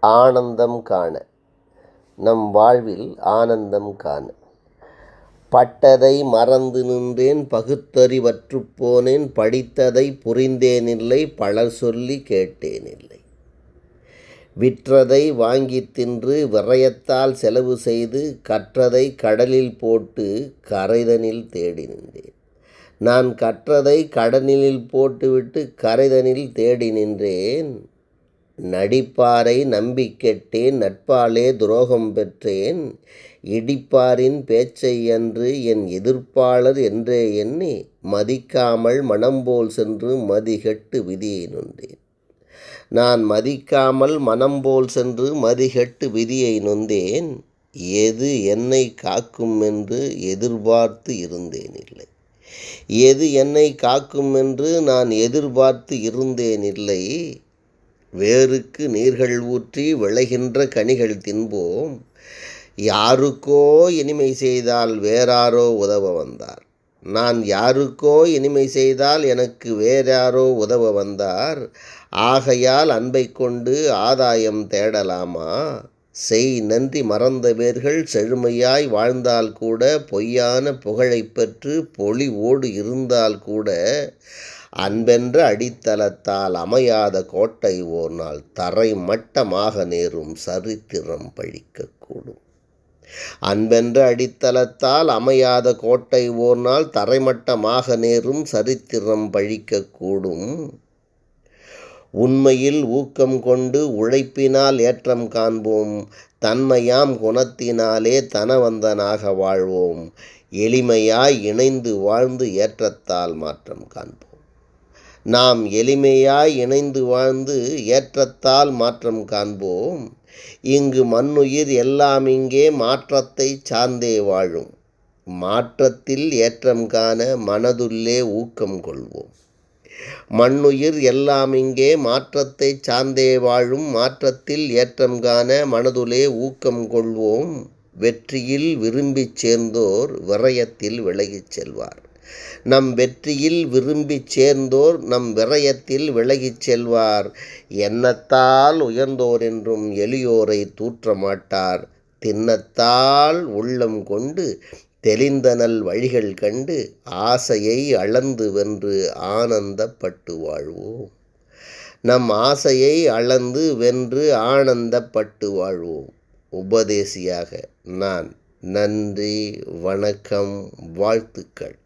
ஆனந்தம் காண. நம் வாழ்வில் ஆனந்தம் காண. பட்டதை மறந்து நின்றேன், பகுத்தறிவற்றுப் போனேன், படித்ததை புரிந்தேனில்லை, பலர் சொல்லி கேட்டேனில்லை. விற்றதை வாங்கித் தின்று விரயத்தால் செலவு செய்து, கற்றதை கடலில் போட்டு கரைதனில் தேடி நின்றேன். நான் கற்றதை கடலில் போட்டுவிட்டு கரைதனில் தேடி நின்றேன். நடிப்பாரை நம்பிக் கெட்டேன், நட்பாலே துரோகம் பெற்றேன். இடிப்பாரின் பேச்சை அன்று என் எதிர்ப்பாளர் என்றே எண்ணி, மதிக்காமல் மனம்போல் சென்று மதிகெட்டு விதியை நொந்தேன். நான் மதிக்காமல் மனம்போல் சென்று மதிகெட்டு விதியை நொந்தேன். எது என்னை காக்கும் என்று எதிர்பார்த்து இருந்தேனில்லை. எது என்னை காக்கும் என்று நான் எதிர்பார்த்து இருந்தேனில்லை. வேருக்கு நீர்கள் ஊற்றி விளைகின்ற கனிகள் தின்போம். யாருக்கோ இனிமை செய்தால் வேறாரோ உதவ வந்தார். நான் யாருக்கோ இனிமை செய்தால் எனக்கு வேறாரோ உதவ வந்தார். ஆகையால் அன்பை கொண்டு ஆதாயம் தேடலாமா? செய் நன்றி மறந்த வேர்கள் செழுமையாய் வாழ்ந்தால் கூட, பொய்யான புகழை பெற்று பொலிவோடு இருந்தால் கூட, அன்பென்ற அடித்தளத்தால் அமையாத கோட்டை ஓர் நாள் தரை மட்டமாக நேரும் சரித்திரம் பழிக்கக்கூடும். அன்பென்ற அடித்தளத்தால் அமையாத கோட்டை ஓர் நாள் தரைமட்டமாக நேரும் சரித்திரம் பழிக்கக்கூடும். உண்மையில் ஊக்கம் கொண்டு உழைப்பினால் ஏற்றம் காண்போம். தன்மையாம் குணத்தினாலே தனவந்தனாக வாழ்வோம். எளிமையாய் இணைந்து வாழ்ந்து ஏற்றத்தால் மாற்றம் காண்போம். நாம் எளிமையாய் இணைந்து வாழ்ந்து ஏற்றத்தால் மாற்றம் காண்போம். இங்கு மண்ணுயிர் எல்லாம் இங்கே மாற்றத்தை சார்ந்தே வாழும். மாற்றத்தில் ஏற்றம் காண மனதுள்ளே ஊக்கம் கொள்வோம். மண்ணுயிர் எல்லாம் இங்கே மாற்றத்தை சார்ந்தே வாழும். மாற்றத்தில் ஏற்றம் காண மனதுள்ளே ஊக்கம் கொள்வோம். வெற்றியில் விரும்பிச் சேர்ந்தோர் விரயத்தில் விலகிச் செல்வார். நம் வெற்றியில் விரும்பிச் சேர்ந்தோர் நம் விரயத்தில் விலகிச் செல்வார். எண்ணத்தால் உயர்ந்தோர் என்றும் எளியோரை தூற்ற மாட்டார். திண்ணத்தால் உள்ளம் கொண்டு தெளிந்தனல் வழிகள் கண்டு, ஆசையை அளந்து வென்று ஆனந்தப்பட்டு வாழ்வோம். நம் ஆசையை அளந்து வென்று ஆனந்தப்பட்டு வாழ்வோம். உபதேசியாக நான். நன்றி, வணக்கம், வாழ்த்துக்கள்.